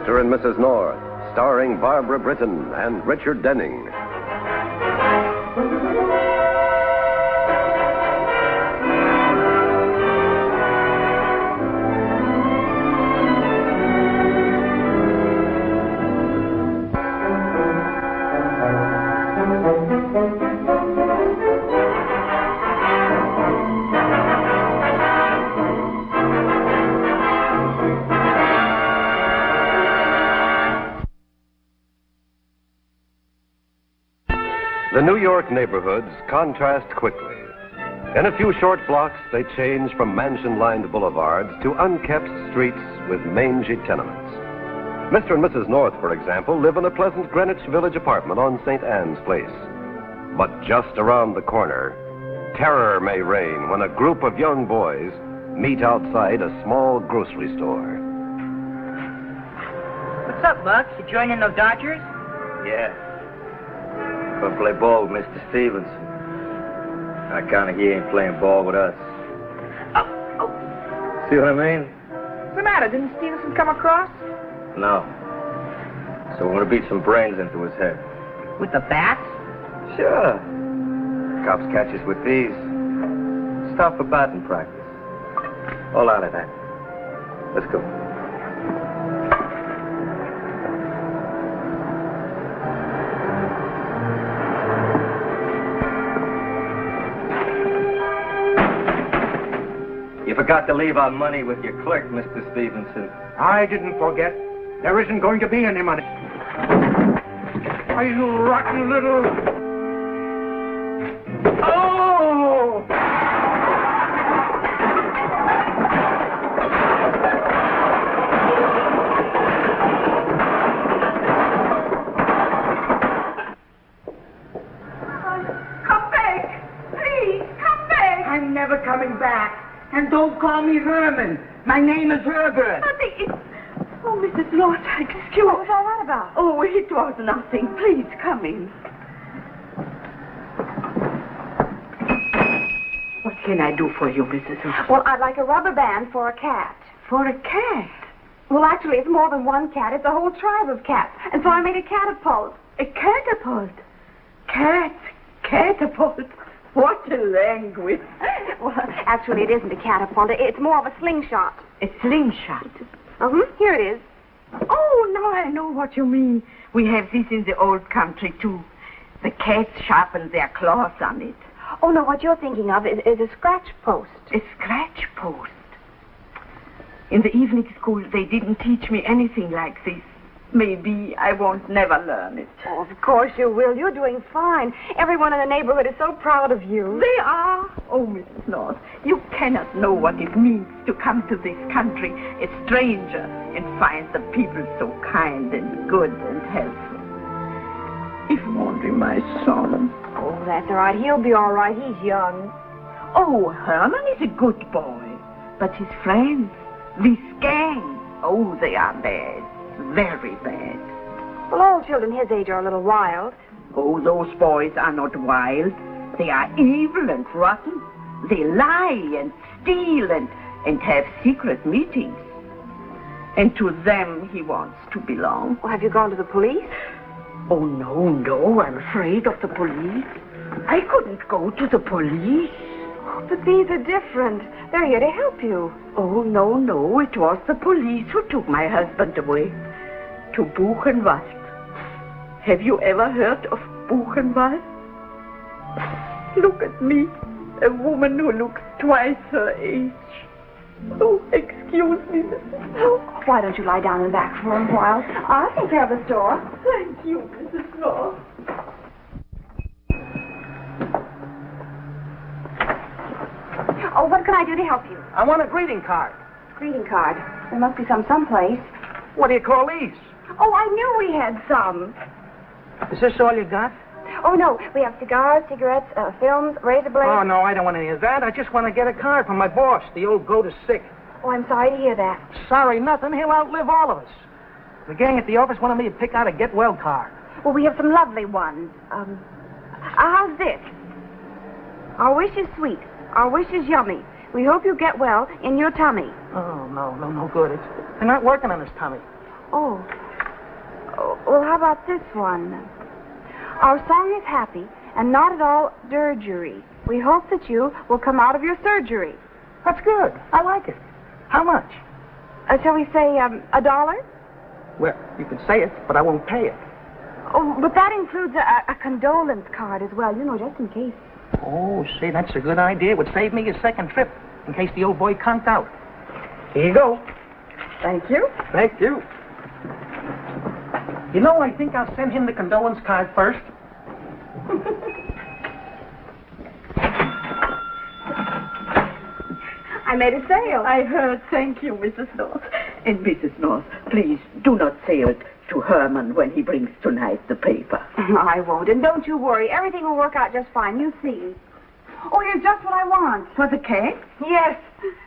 Mr. and Mrs. North, starring Barbara Britton and Richard Denning. The New York neighborhoods contrast quickly. In a few short blocks, they change from mansion-lined boulevards to unkept streets with mangy tenements. Mr. and Mrs. North, for example, live in a pleasant Greenwich Village apartment on St. Anne's Place. But just around the corner, terror may reign when a group of young boys meet outside a small grocery store. What's up, Buck? You joining the Dodgers? Yeah. Gonna play ball with Mr. Stevenson. I kinda he ain't playing ball with us. Oh. See what I mean? What's the matter? Didn't Stevenson come across? No. So we're gonna beat some brains into his head. With the bat? Sure. Cops catch us with these. Stop for batting practice. All out of that. Let's go. You forgot to leave our money with your clerk, Mr. Stevenson. I didn't forget. There isn't going to be any money. Why, you rotten little... Oh! Come back! Please, come back! I'm never coming back. And don't call me Herman. My name is Herbert. Oh, Mrs. North, excuse me. What was all that about? Oh, it was nothing. Please, come in. What can I do for you, Mrs. North? Well, I'd like a rubber band for a cat. For a cat? Well, actually, it's more than one cat. It's a whole tribe of cats. And so I made a catapult. A catapult? Catapult? What a language. Well, actually, it isn't a catapult. It's more of a slingshot. A slingshot? Here it is. Oh, now I know what you mean. We have this in the old country, too. The cats sharpen their claws on it. Oh, no, what you're thinking of is a scratch post. A scratch post? In the evening school, they didn't teach me anything like this. Maybe I won't never learn it. Oh, of course you will. You're doing fine. Everyone in the neighborhood is so proud of you. They are. Oh, Mrs. North, you cannot know what it means to come to this country, a stranger, and find the people so kind and good and helpful. If only my son. Oh, that's all right. He'll be all right. He's young. Oh, Herman is a good boy. But his friends, this gang, oh, they are bad. Very bad. Well, all children his age are a little wild. Oh, those boys are not wild. They are evil and rotten. They lie and steal and have secret meetings. And to them he wants to belong. Well, have you gone to the police? Oh, no, I'm afraid of the police. I couldn't go to the police. Oh, but these are different. They're here to help you. Oh, no, it was the police who took my husband away. To Buchenwald. Have you ever heard of Buchenwald? Look at me, a woman who looks twice her age. Oh, excuse me, Mrs. Oh, why don't you lie down in the back for a while? I'll take care of the store. Thank you, Mrs. North. Oh, what can I do to help you? I want a greeting card. Greeting card. There must be some someplace. What do you call these? Oh, I knew we had some. Is this all you got? Oh, no. We have cigars, cigarettes, films, razor blades. Oh, no, I don't want any of that. I just want to get a card from my boss. The old goat is sick. Oh, I'm sorry to hear that. Sorry, nothing. He'll outlive all of us. The gang at the office wanted me to pick out a get-well card. Well, we have some lovely ones. How's this? Our wish is sweet. Our wish is yummy. We hope you get well in your tummy. Oh, no good. They're not working on his tummy. Oh. Well, how about this one? Our song is happy and not at all dirgery. We hope that you will come out of your surgery. That's good. I like it. How much? Shall we say $1? Well, you can say it, but I won't pay it. Oh, but that includes a condolence card as well, just in case. Oh, say, that's a good idea. It would save me a second trip in case the old boy conked out. Here you go. Thank you. Thank you. I think I'll send him the condolence card first. I made a sale. I heard. Thank you, Mrs. North. And Mrs. North, please do not say it to Herman when he brings tonight the paper. I won't. And don't you worry. Everything will work out just fine. You see. Oh, here's just what I want. For the cake? Yes.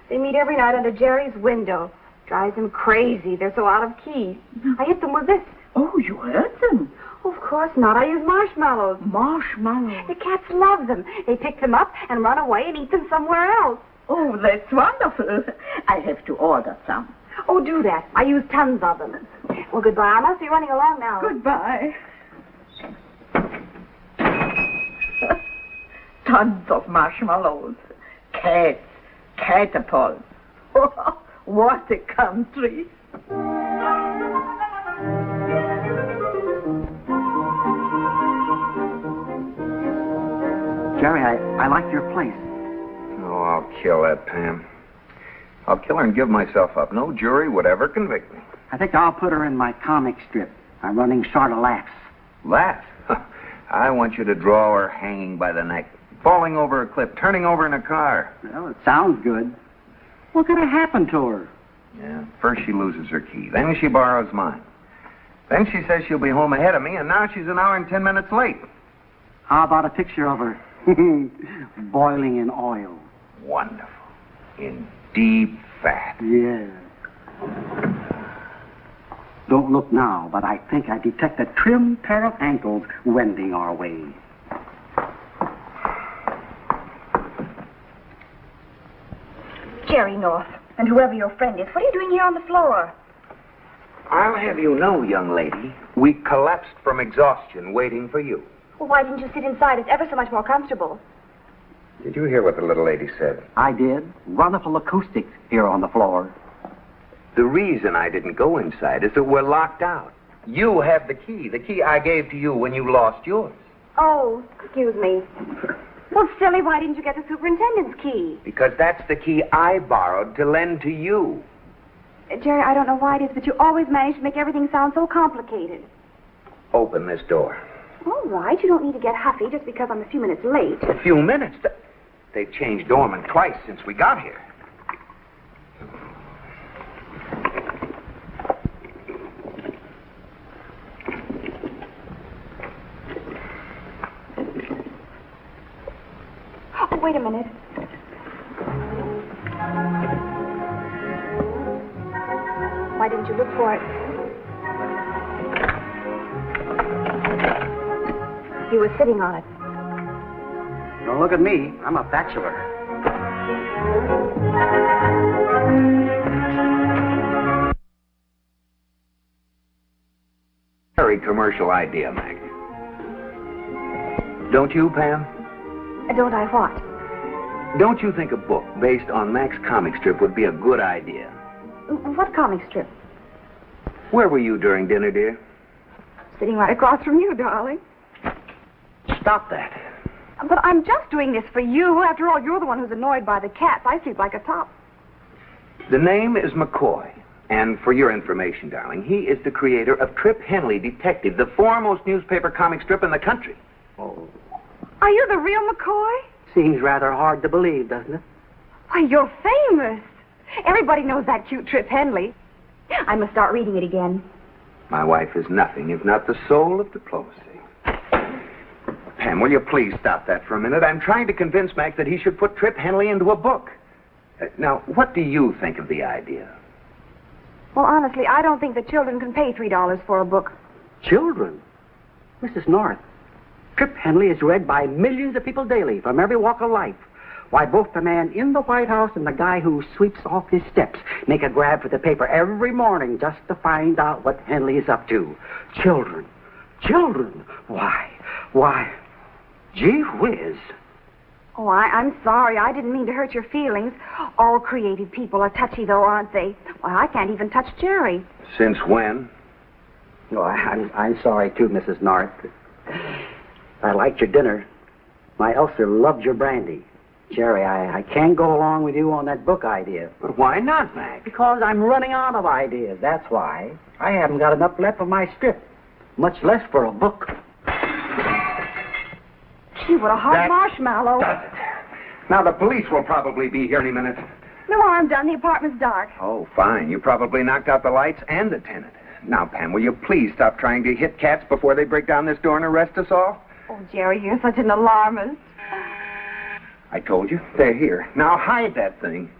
They meet every night under Jerry's window. Drives them crazy. They're so out of key. I hit them with this. Oh, you heard them? Of course not. I use marshmallows. Marshmallows? The cats love them. They pick them up and run away and eat them somewhere else. Oh, that's wonderful. I have to order some. Oh, do that. I use tons of them. Well, goodbye. I must be running along now. Goodbye. Tons of marshmallows. Cats. Catapults. Oh, what a country. Jerry, I like your place. Oh, I'll kill that, Pam. I'll kill her and give myself up. No jury would ever convict me. I think I'll put her in my comic strip. I'm running short of laughs. Laugh? I want you to draw her hanging by the neck, falling over a cliff, turning over in a car. Well, it sounds good. What could have happened to her? Yeah, first she loses her key. Then she borrows mine. Then she says she'll be home ahead of me, and now she's an hour and 10 minutes late. How about a picture of her boiling in oil? Wonderful. In deep fat. Yeah. Don't look now, but I think I detect a trim pair of ankles wending our way. Jerry North, and whoever your friend is, what are you doing here on the floor? I'll have you know, young lady, we collapsed from exhaustion waiting for you. Well, why didn't you sit inside? It's ever so much more comfortable. Did you hear what the little lady said? I did. Wonderful acoustics here on the floor. The reason I didn't go inside is that we're locked out. You have the key I gave to you when you lost yours. Oh, excuse me. Well, silly, why didn't you get the superintendent's key? Because that's the key I borrowed to lend to you. Jerry, I don't know why it is, but you always manage to make everything sound so complicated. Open this door. All right, you don't need to get huffy just because I'm a few minutes late. A few minutes? They've changed doorman twice since we got here. Oh, wait a minute. Why didn't you look for it? He was sitting on it. Don't look at me. I'm a bachelor. Very commercial idea, Mac. Don't you, Pam? Don't I what? Don't you think a book based on Mac's comic strip would be a good idea? What comic strip? Where were you during dinner, dear? Sitting right across from you, darling. Stop that. But I'm just doing this for you. After all, you're the one who's annoyed by the cats. I sleep like a top. The name is McCoy. And for your information, darling, he is the creator of Trip Henley Detective, the foremost newspaper comic strip in the country. Oh, Are you the real McCoy? seems rather hard to believe, doesn't it? Why, you're famous. Everybody knows that cute Trip Henley. I must start reading it again. My wife is nothing if not the soul of diplomacy. Pam, will you please stop that for a minute? I'm trying to convince Mac that he should put Trip Henley into a book. Now, what do you think of the idea? Well, honestly, I don't think the children can pay $3 for a book. Children? Mrs. North, Trip Henley is read by millions of people daily from every walk of life. Why, both the man in the White House and the guy who sweeps off his steps make a grab for the paper every morning just to find out what Henley is up to. Children. Children. Why, gee whiz. Oh, I'm sorry. I didn't mean to hurt your feelings. All creative people are touchy, though, aren't they? Well, I can't even touch Jerry. Since when? Oh, I'm sorry, too, Mrs. North. I liked your dinner. My Elsa loved your brandy. Jerry, I can't go along with you on that book idea. But why not, Mac? Because I'm running out of ideas, that's why. I haven't got enough left for my strip, much less for a book. Gee, what a hot marshmallow. Does it? Now, the police will probably be here any minute. No harm done. The apartment's dark. Oh, fine. You probably knocked out the lights and the tenant. Now, Pam, will you please stop trying to hit cats before they break down this door and arrest us all? Oh, Jerry, you're such an alarmist. I told you. They're here. Now, hide that thing.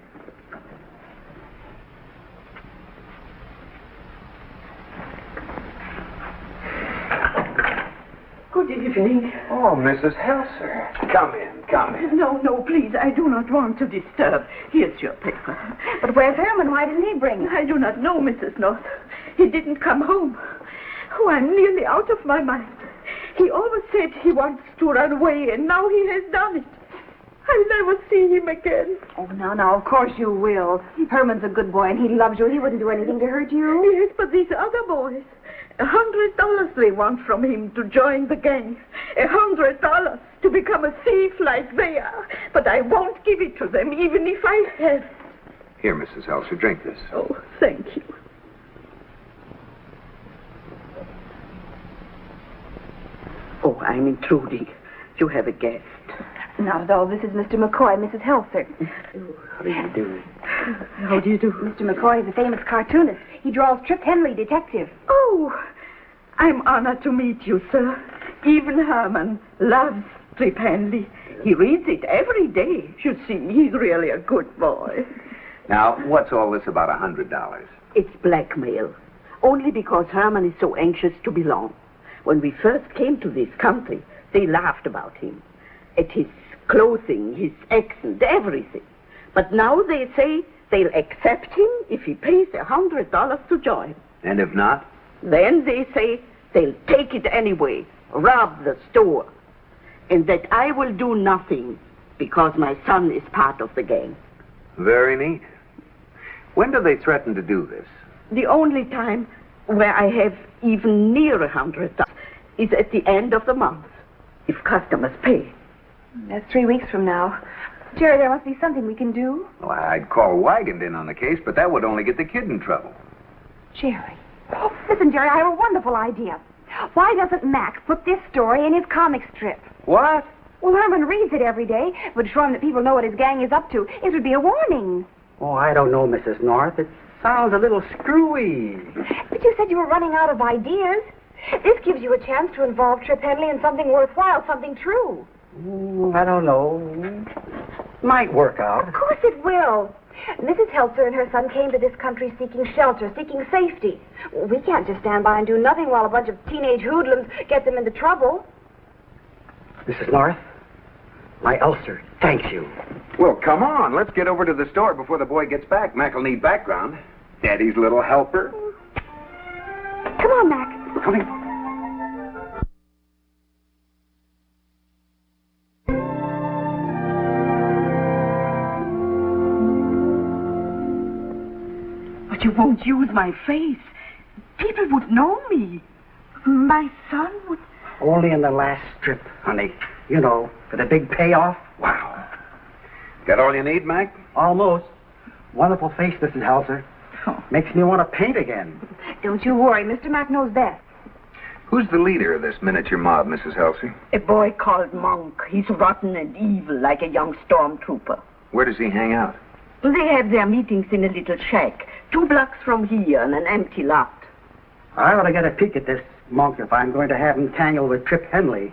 Good evening. Oh, Mrs. Helser. Come in. No, please, I do not want to disturb. Here's your paper. But where's Herman? Why didn't he bring it? I do not know, Mrs. North. He didn't come home. Oh, I'm nearly out of my mind. He always said he wants to run away, and now he has done it. I'll never see him again. Oh, no, of course you will. Herman's a good boy, and he loves you. He wouldn't do anything to hurt you. Yes, but these other boys, $100 they want from him to join the gang. $100 to become a thief like they are. But I won't give it to them, even if I have. Here, Mrs. Helser, drink this. Oh, thank you. Oh, I'm intruding. You have a guest. Not at all. This is Mr. McCoy, Mrs. Helser. How do you do? How do you do? Mr. McCoy is a famous cartoonist. He draws Trip Henley, detective. Oh, I'm honored to meet you, sir. Even Herman loves Trip Henley. He reads it every day. You see, he's really a good boy. Now, what's all this about $100? It's blackmail. Only because Herman is so anxious to belong. When we first came to this country, they laughed about him. At his clothing, his accent, everything. But now they say they'll accept him if he pays $100 to join. And if not? Then they say they'll take it anyway, rob the store. And that I will do nothing because my son is part of the gang. Very neat. When do they threaten to do this? The only time where I have even near $100 is at the end of the month, if customers pay. That's 3 weeks from now. Jerry, there must be something we can do. Well, I'd call Wygant in on the case, but that would only get the kid in trouble. Jerry. Oh, listen, Jerry, I have a wonderful idea. Why doesn't Mac put this story in his comic strip? What? Well, Herman reads it every day. It would show him that people know what his gang is up to. It would be a warning. Oh, I don't know, Mrs. North. It sounds a little screwy. But you said you were running out of ideas. This gives you a chance to involve Trip Henley in something worthwhile, something true. I don't know. Might work out. Of course it will. Mrs. Helser and her son came to this country seeking shelter, seeking safety. We can't just stand by and do nothing while a bunch of teenage hoodlums get them into trouble. Mrs. North, my ulcer thanks you. Well, come on. Let's get over to the store before the boy gets back. Mac will need background. Daddy's little helper. Come on, Mac. Coming. But you won't use my face. People would know me. My son would... Only in the last strip, honey. You know, for the big payoff. Wow. Got all you need, Mac? Almost. Wonderful face, Mrs. Helser. Oh. Makes me want to paint again. Don't you worry. Mr. Mac knows best. Who's the leader of this miniature mob, Mrs. Helser? A boy called Monk. He's rotten and evil like a young stormtrooper. Where does he hang out? They have their meetings in a little shack, 2 blocks from here on an empty lot. I ought to get a peek at this Monk if I'm going to have him tangled with Trip Henley.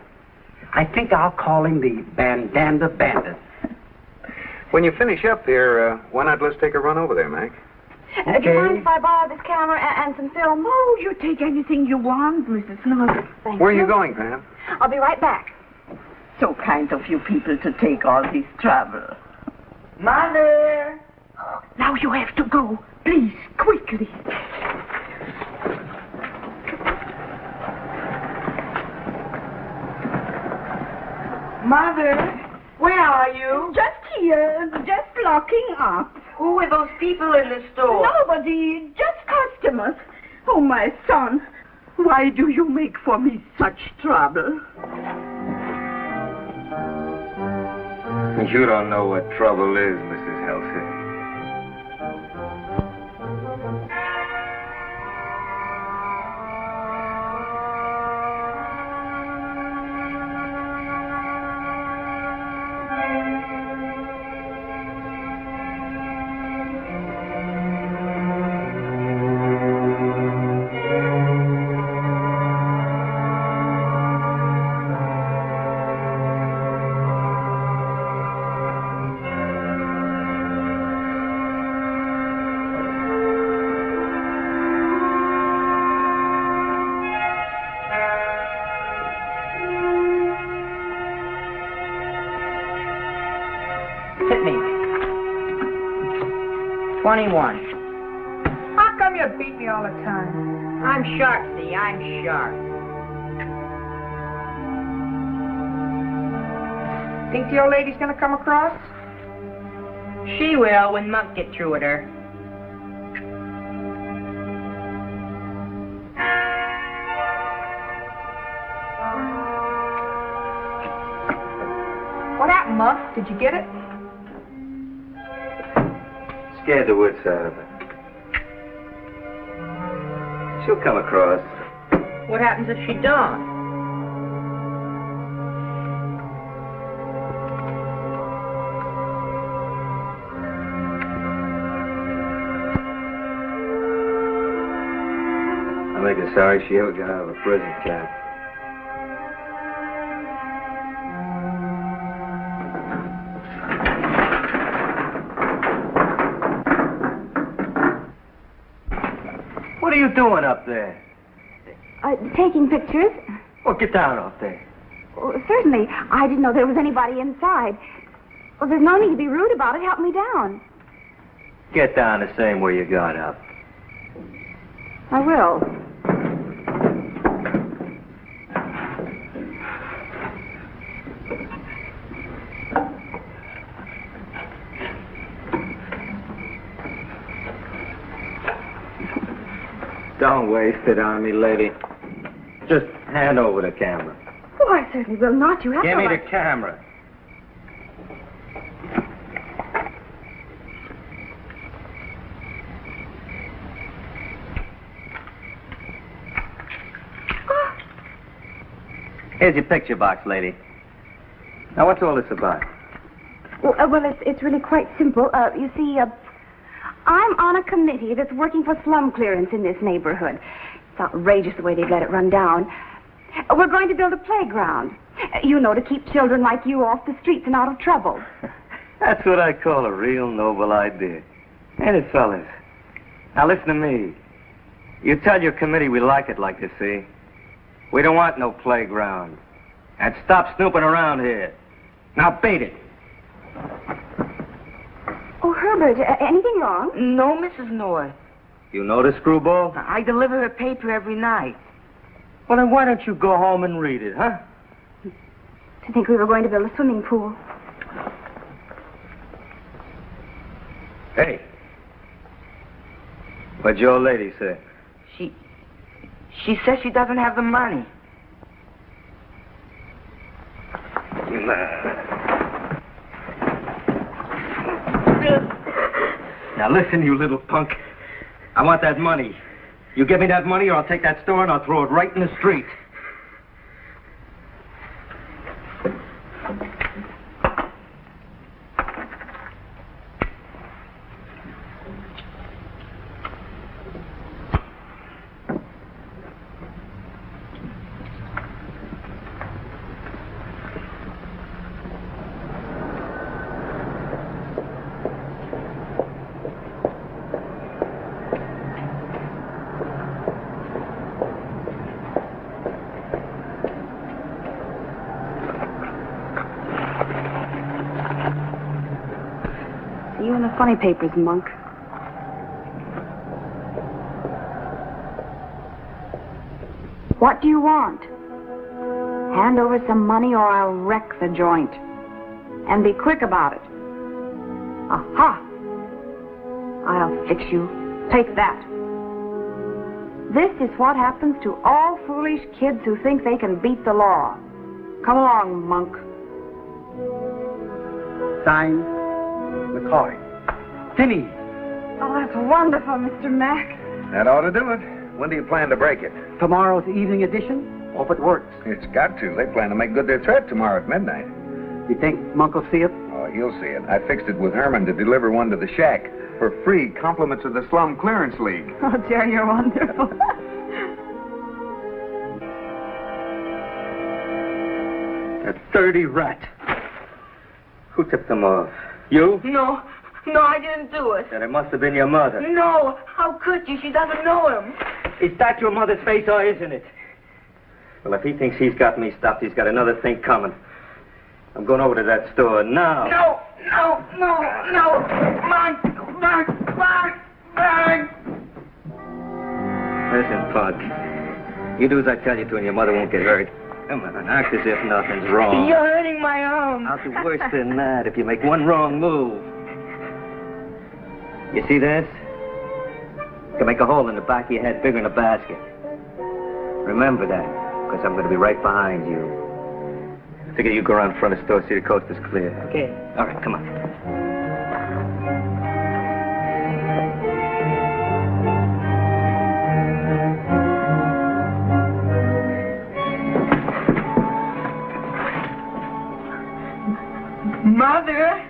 I think I'll call him the Bandana Bandit. When you finish up here, why not let's take a run over there, Mac? Do you mind if I borrow this camera and some film? Oh, you take anything you want, Mrs. North. Thank Where are you you going, Pam? I'll be right back. So kind of you people to take all this trouble. Mother! Now you have to go. Please, quickly. Mother, where are you? Just here, just locking up. Who were those people in the store? Nobody, just customers. Oh, my son, why do you make for me such trouble? You don't know what trouble is, Mrs. Halsey. Hit me. 21. How come you beat me all the time? I'm sharp, see, I'm sharp. Think the old lady's gonna come across? She will when Monk get through with her. What happened, Muff? Did you get it? Scared the wits out of her. She'll come across. What happens if she don't? I make her sorry she ever got out of a prison camp. What are you doing up there? Taking pictures? Well, get down off there. Oh, certainly. I didn't know there was anybody inside. Well, there's no need to be rude about it. Help me down. Get down the same way you got up. I will. Don't waste it on me, lady. Just hand over the camera. Oh, I certainly will not. You have Give no me right- the camera. Here's your picture box, lady. Now, what's all this about? Well, it's really quite simple. You see, I'm on a committee that's working for slum clearance in this neighborhood. It's outrageous the way they've let it run down. We're going to build a playground, to keep children like you off the streets and out of trouble. That's what I call a real noble idea. Ain't it, fellas? Now, listen to me. You tell your committee we like it like this, see? We don't want no playground. And stop snooping around here. Now, beat it. Oh, Herbert, anything wrong? No, Mrs. Noy. You know the screwball? I deliver her paper every night. Well, then why don't you go home and read it, huh? To think we were going to build a swimming pool. Hey. What'd your lady say? She says she doesn't have the money. Now listen, you little punk. I want that money. You give me that money or I'll take that store and I'll throw it right in the street. you in the funny papers, Monk. What do you want? Hand over some money or I'll wreck the joint. And be quick about it. Aha! I'll fix you. Take that. This is what happens to all foolish kids who think they can beat the law. Come along, Monk. Signed, McCoy. Finney. Oh, that's wonderful, Mr. Mack. That ought to do it. When do you plan to break it? Tomorrow's evening edition? Hope it works. It's got to. They plan to make good their threat tomorrow at midnight. You think Monk will see it? Oh, he'll see it. I fixed it with Herman to deliver one to the shack for free, compliments of the Slum Clearance League. Oh, Jerry, you're wonderful. A dirty rat. Who tipped them off? You? No, I didn't do it. Then it must have been your mother. No, how could you? She doesn't know him. Is that your mother's face or isn't it? Well, if he thinks he's got me stopped, he's got another thing coming. I'm going over to that store now. No. Mike. Listen, Pug. You do as I tell you to and your mother won't get hurt. Come on, act as if nothing's wrong. You're hurting my arm. I'll do worse than that if you make one wrong move. You see this? You can make a hole in the back of your head bigger than a basket. Remember that, because I'm going to be right behind you. Figure you go around front of the store, see the coast is clear. Okay. All right, come on. Mother.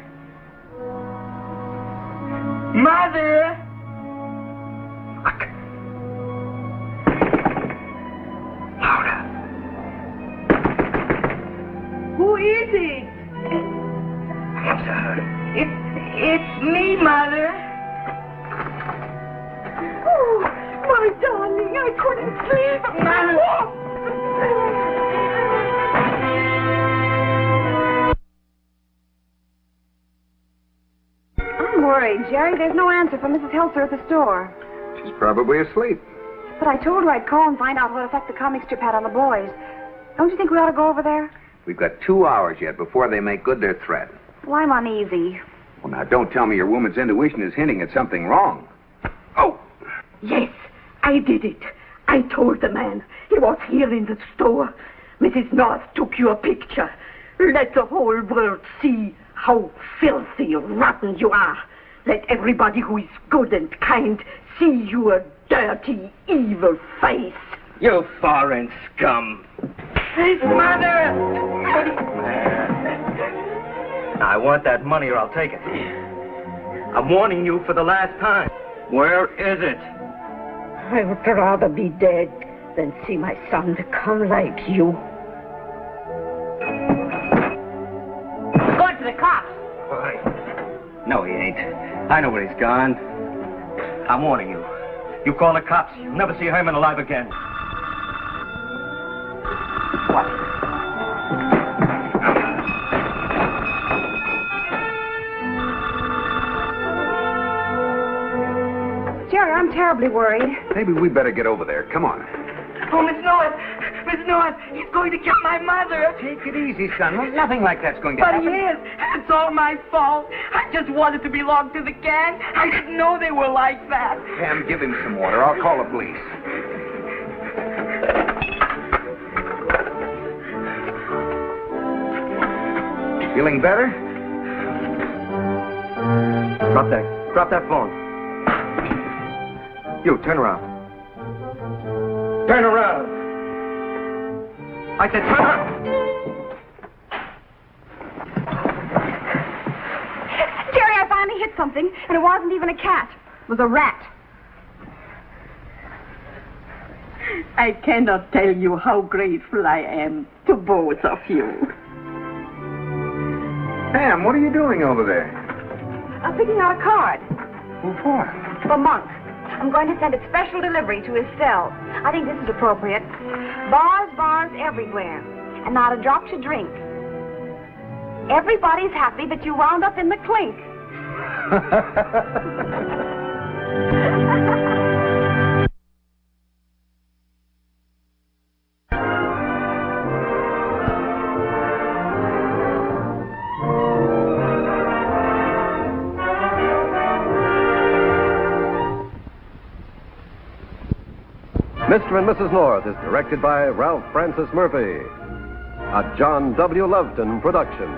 Laura. Who is it? Answer her. It's me, Mother. Oh, my darling, I couldn't sleep. I'm worried, Jerry. There's no answer from Mrs. Helser at the store. She's probably asleep. But I told her I'd call and find out what effect the comic strip had on the boys. Don't you think we ought to go over there? We've got 2 hours yet before they make good their threat. Well, I'm uneasy. Well, now, don't tell me your woman's intuition is hinting at something wrong. Oh! Yes, I did it. I told the man. He was here in the store. Mrs. North took your picture. Let the whole world see how filthy, rotten you are. Let everybody who is good and kind see your dirty, evil face. You foreign scum. Mother! I want that money or I'll take it. I'm warning you for the last time. Where is it? I would rather be dead than see my son become like you. He's going to the cops. No, he ain't. I know where he's gone. I'm warning you. You call the cops, you'll never see Herman alive again. What? Jerry, I'm terribly worried. Maybe we better get over there. Come on. Oh, Miss North, he's going to kill my mother. Take it easy, son. Well, nothing like that's going to But happen. he is. It's all my fault. I just wanted to belong to the gang. I didn't know they were like that. Pam, give him some water. I'll call the police. Feeling better? Drop that phone. You, turn around. Turn around. I said turn around. Jerry, I finally hit something, and it wasn't even a cat. It was a rat. I cannot tell you how grateful I am to both of you. Pam, what are you doing over there? I'm picking out a card. Who for? For Monk. I'm going to send it special delivery to his cell. I think this is appropriate. Bars everywhere. And not a drop to drink. Everybody's happy that you wound up in the clink. Mr. and Mrs. North is directed by Ralph Francis Murphy. A John W. Loveton production.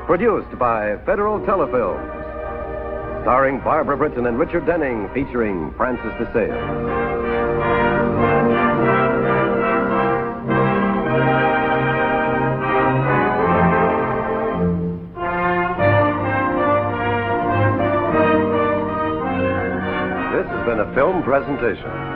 Produced by Federal Telefilms. Starring Barbara Britton and Richard Denning, featuring Francis DeSale. This has been a film presentation.